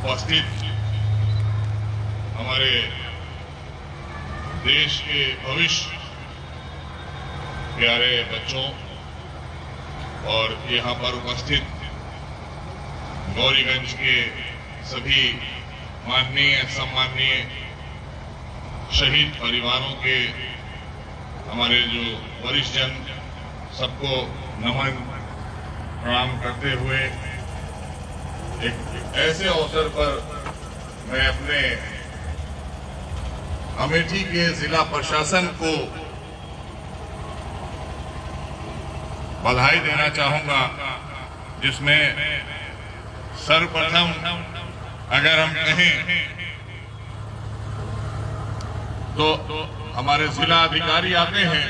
उपस्थित हमारे देश के भविष्य प्यारे बच्चों और यहाँ पर उपस्थित गौरीगंज के सभी माननीय सम्माननीय शहीद परिवारों के हमारे जो वरिष्ठ जन, सबको नमन प्रणाम करते हुए एक ऐसे अवसर पर मैं अपने अमेठी के जिला प्रशासन को बधाई देना चाहूंगा, जिसमें सर्वप्रथम अगर हम कहें तो हमारे जिला अधिकारी आते हैं,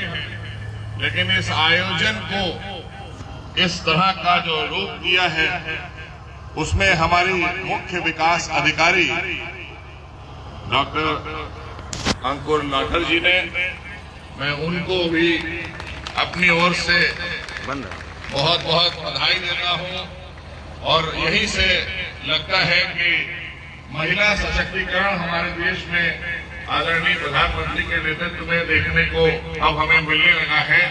लेकिन इस आयोजन को इस तरह का जो रूप दिया है उसमें हमारी मुख्य विकास अधिकारी डॉक्टर अंकुर लाठर जी ने, मैं उनको भी अपनी ओर से बहुत बहुत बधाई देता हूं। और यहीं से लगता है कि महिला सशक्तिकरण हमारे देश में आदरणीय प्रधानमंत्री के नेतृत्व में देखने को अब हमें मिलने लगा है।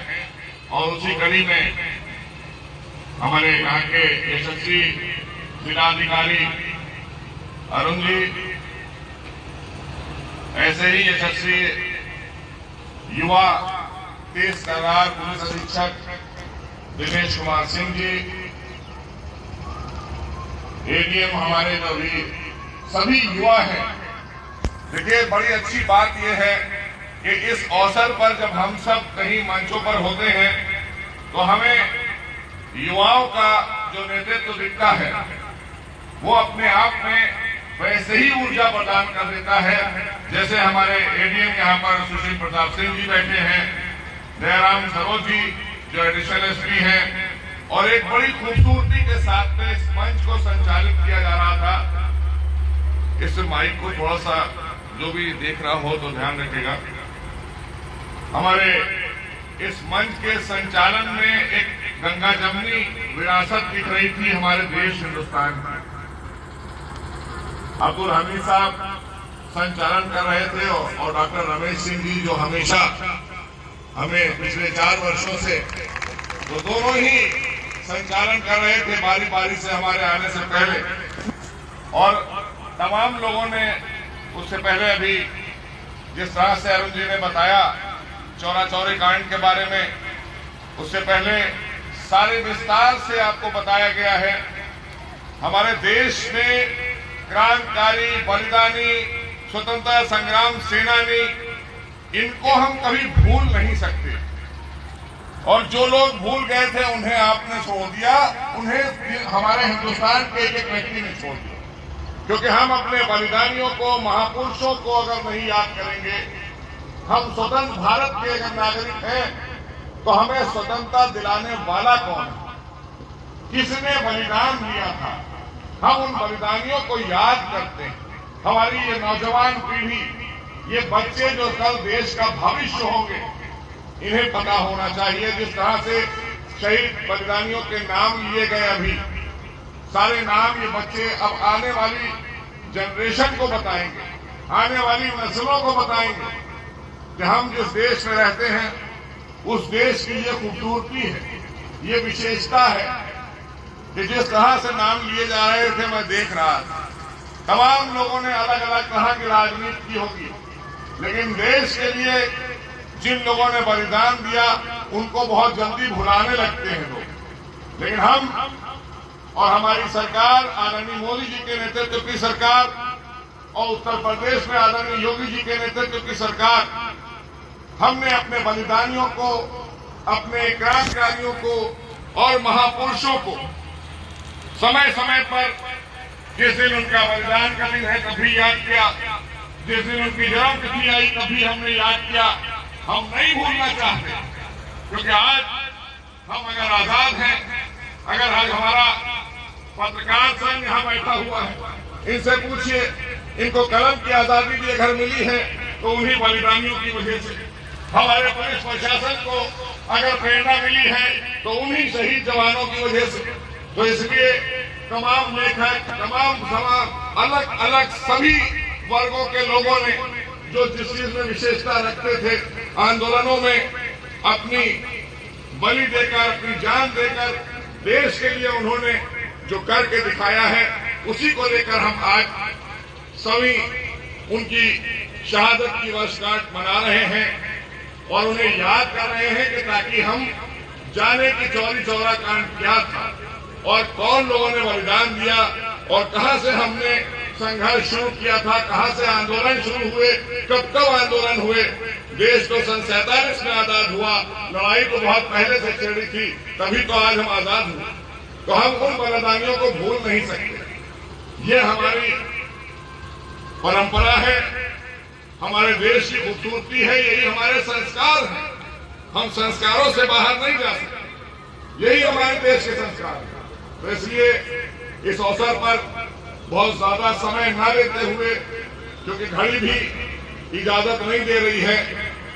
और उसी कड़ी में हमारे यहाँ के यशस्वी जिलाधिकारी अरुण जी, ऐसे ही यशस्वी युवा तेज तर्रार पुलिस अधीक्षक दिनेश कुमार सिंह जी, एडीएम हमारे जो भी सभी युवा हैं। देखिए, बड़ी अच्छी बात यह है कि इस अवसर पर जब हम सब कहीं मंचों पर होते हैं तो हमें युवाओं का जो नेतृत्व दिखता है वो अपने आप में वैसे ही ऊर्जा प्रदान कर देता है। जैसे हमारे एडीएम यहाँ पर सुशील प्रताप सिंह जी बैठे हैं, दयाराम सरोज जी जो एडिशनल एसपी हैं, और एक बड़ी खूबसूरती के साथ में इस मंच को संचालित किया जा रहा था। इस माइक को थोड़ा सा जो भी देख रहा हो तो ध्यान रखेगा। हमारे इस मंच के संचालन में एक गंगा जमुनी विरासत दिख रही थी हमारे देश हिंदुस्तान की। अब्दुल हमीद साहब संचालन कर रहे थे और डॉक्टर रमेश सिंह जी जो हमेशा हमें पिछले 4 वर्षों से वो दोनों ही संचालन कर रहे थे बारी बारी से हमारे आने से पहले। और तमाम लोगों ने उससे पहले अभी जिस तरह से अरुण जी ने बताया चौरा चौरी कांड के बारे में, उससे पहले सारे विस्तार से आपको बताया गया है। हमारे देश में क्रांतिकारी, बलिदानी, स्वतंत्रता संग्राम सेनानी, इनको हम कभी भूल नहीं सकते। और जो लोग भूल गए थे उन्हें आपने छोड़ दिया, उन्हें हमारे हिंदुस्तान के एक व्यक्ति ने छोड़ दिया। क्योंकि हम अपने बलिदानियों को, महापुरुषों को अगर नहीं याद करेंगे, हम स्वतंत्र भारत के अगर नागरिक हैं तो हमें स्वतंत्रता दिलाने वाला कौन है, किसने बलिदान दिया था, हम उन बलिदानियों को याद करते हैं। हमारी ये नौजवान पीढ़ी, ये बच्चे जो कल देश का भविष्य होंगे, इन्हें पता होना चाहिए। जिस तरह से शहीद बलिदानियों के नाम लिए गए, अभी सारे नाम ये बच्चे अब आने वाली जनरेशन को बताएंगे, आने वाली नस्लों को बताएंगे कि हम जिस देश में रहते हैं उस देश की ये खूबसूरती है, ये विशेषता है कि जिस तरह से नाम लिए जा रहे थे मैं देख रहा था। तमाम लोगों ने अलग अलग तरह की राजनीति की होगी, लेकिन देश के लिए जिन लोगों ने बलिदान दिया उनको बहुत जल्दी भुलाने लगते हैं लोग। लेकिन हम और हमारी सरकार, आदरणीय मोदी जी के नेतृत्व की सरकार, और उत्तर प्रदेश में आदरणीय योगी जी के नेतृत्व की सरकार, हमने अपने बलिदानियों को, अपने क्रांतिकारियों को और महापुरुषों को समय समय पर, जिस दिन उनका बलिदान का दिन है कभी याद किया, जिस दिन उनकी जन्म तिथि आई कभी हमने याद किया। हम नहीं भूलना चाहते, क्योंकि आज हम अगर आजाद हैं, अगर आज हमारा पत्रकार संघ यहाँ बैठा हुआ है, इनसे पूछिए, इनको कलम की आजादी भी अगर मिली है तो उन्हीं बलिदानियों की वजह से। हमारे पुलिस प्रशासन को अगर प्रेरणा मिली है तो उन्हीं शहीद जवानों की वजह से। तो इसलिए तमाम लेखक, तमाम अलग अलग सभी वर्गों के लोगों ने जो जिस चीज में विशेषता रखते थे आंदोलनों में अपनी बलि देकर अपनी जान देकर देश के लिए उन्होंने जो करके दिखाया है, उसी को लेकर हम आज सभी उनकी शहादत की वर्षगांठ मना रहे हैं और उन्हें याद कर रहे हैं कि ताकि हम जाने कि चौरी चौरा कांड क्या था और कौन लोगों ने बलिदान दिया और कहां से हमने संघर्ष शुरू किया था, कहां से आंदोलन शुरू हुए, कब कब आंदोलन हुए। देश तो सन 47 में आजाद हुआ, लड़ाई तो बहुत पहले से छिड़ी थी, तभी तो आज हम आजाद हुए। तो हम उन बलिदानियों को भूल नहीं सकते। ये हमारी परंपरा है, हमारे देश की खूबसूरती है, यही हमारे संस्कार हैं। हम संस्कारों से बाहर नहीं जा सकते, यही हमारे देश के संस्कार हैं। तो इसलिए इस अवसर पर बहुत ज्यादा समय न लेते हुए, क्योंकि घड़ी भी इजाजत नहीं दे रही है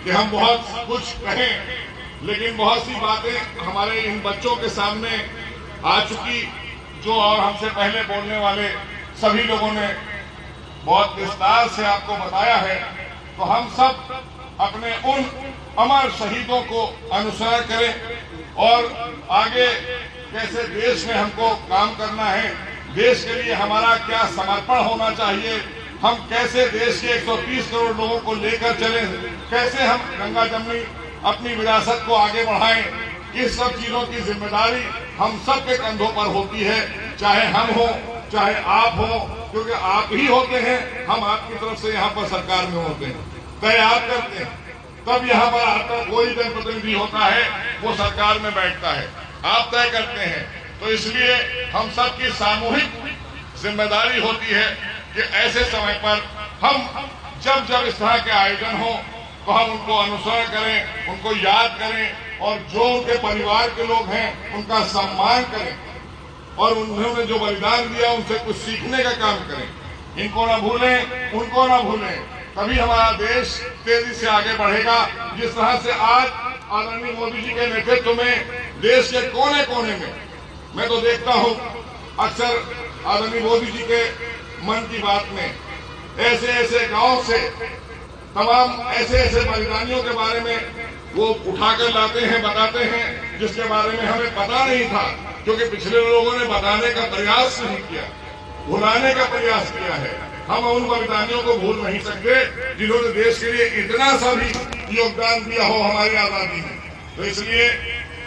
कि हम बहुत कुछ कहें, लेकिन बहुत सी बातें हमारे इन बच्चों के सामने आ चुकी, जो और हमसे पहले बोलने वाले सभी लोगों ने बहुत विस्तार से आपको बताया है। तो हम सब अपने उन अमर शहीदों को अनुसरण करें और आगे कैसे देश में हमको काम करना है, देश के लिए हमारा क्या समर्पण होना चाहिए, हम कैसे देश के 130 करोड़ लोगों को लेकर चलें, कैसे हम गंगा जमुनी अपनी विरासत को आगे बढ़ाएं, इस सब चीजों की जिम्मेदारी हम सब के कंधों पर होती है, चाहे हम हो चाहे आप हो, क्योंकि आप ही होते हैं, हम आपकी तरफ से यहाँ पर सरकार में होते हैं, तय आप करते हैं, तब यहाँ पर आपका कोई जनप्रतिनिधि होता है, वो सरकार में बैठता है, आप तय करते हैं। तो इसलिए हम सबकी सामूहिक जिम्मेदारी होती है कि ऐसे समय पर हम जब जब इस तरह के आयोजन हो तो हम उनको अनुसरण करें, उनको याद करें और जो उनके परिवार के लोग हैं उनका सम्मान करें और उन्होंने जो बलिदान दिया उनसे कुछ सीखने का काम करें। इनको ना भूलें, उनको ना भूलें, तभी हमारा देश तेजी से आगे बढ़ेगा। जिस तरह से आज आदरणीय मोदी जी के नेतृत्व में देश के कोने कोने में मैं तो देखता हूं अक्सर आदरणीय मोदी जी के मन की बात में ऐसे ऐसे गांव से तमाम ऐसे ऐसे बलिदानियों के बारे में वो उठाकर लाते हैं, बताते हैं, जिसके बारे में हमें पता नहीं था, क्योंकि पिछले लोगों ने बताने का प्रयास नहीं किया, भुलाने का प्रयास किया है। हम उन बलिदानियों को भूल नहीं सकते जिन्होंने देश के लिए इतना सा भी योगदान दिया हो हमारी आजादी में। तो इसलिए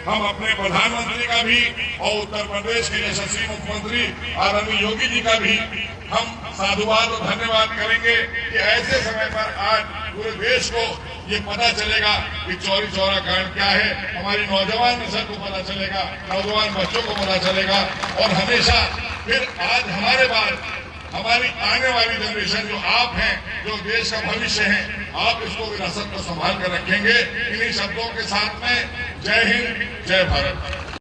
हम अपने प्रधानमंत्री का भी और उत्तर प्रदेश के यशस्वी मुख्यमंत्री आदरणीय योगी जी का भी हम साधुवाद और धन्यवाद करेंगे कि ऐसे समय पर आज पूरे देश को ये पता चलेगा कि चौरी चौरा कांड क्या है, हमारी नौजवान नस्ल को पता चलेगा, नौजवान बच्चों को पता चलेगा और हमेशा फिर आज हमारे बाद हमारी आने वाली जनरेशन जो आप हैं, जो देश का भविष्य है, आप इसको विरासत को संभाल कर रखेंगे। इन्हीं शब्दों के साथ में जय हिंद, जय भारत।